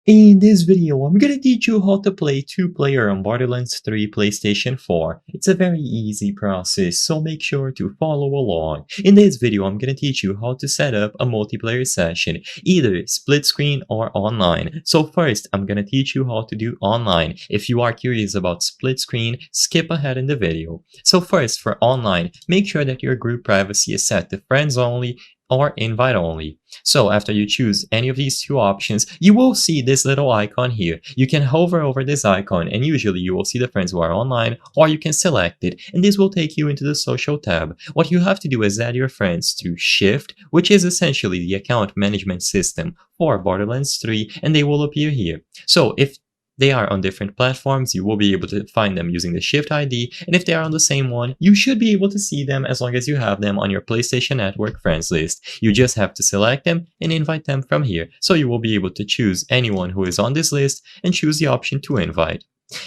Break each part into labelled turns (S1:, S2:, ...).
S1: In this video, I'm gonna teach you how to play two-player on Borderlands 3 PlayStation 4. It's a very easy process, so make sure to follow along. In this video, I'm gonna teach you how to set up a multiplayer session, either split screen or online. So first, I'm gonna teach you how to do online. If you are curious about split screen, skip ahead in the video. So first, for online, make sure that your group privacy is set to friends only or invite only. So after you choose any of these two options, you will see this little icon here. You can hover over this icon and usually you will see the friends who are online, or you can select it and this will take you into the social tab. What you have to do is add your friends to Shift, which is essentially the account management system for Borderlands 3, and they will appear here. So if they are on different platforms, you will be able to find them using the Shift ID, and if they are on the same one, you should be able to see them as long as you have them on your PlayStation Network friends list. You just have to select them and invite them from here, so you will be able to choose anyone who is on this list and choose the option to invite.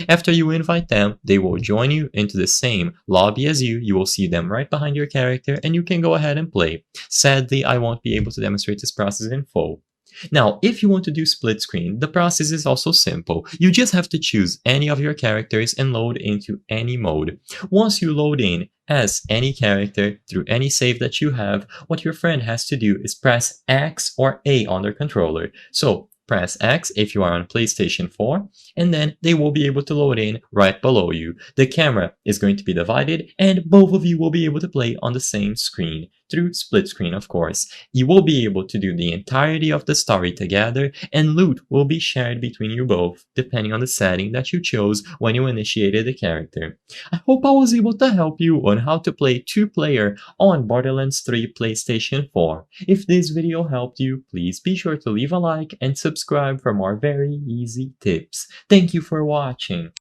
S1: After you invite them, they will join you into the same lobby as you. You will see them right behind your character and you can go ahead and play. Sadly, I won't be able to demonstrate this process in full. Now, if you want to do split screen, the process is also simple. You just have to choose any of your characters and load into any mode. Once you load in as any character through any save that you have, what your friend has to do is press X or A on their controller. So press X if you are on PlayStation 4, and then they will be able to load in right below you. The camera is going to be divided, and both of you will be able to play on the same screen, through split screen of course. You will be able to do the entirety of the story together, and loot will be shared between you both, depending on the setting that you chose when you initiated the character. I hope I was able to help you on how to play two-player on Borderlands 3 PlayStation 4. If this video helped you, please be sure to leave a like and subscribe for more very easy tips. Thank you for watching.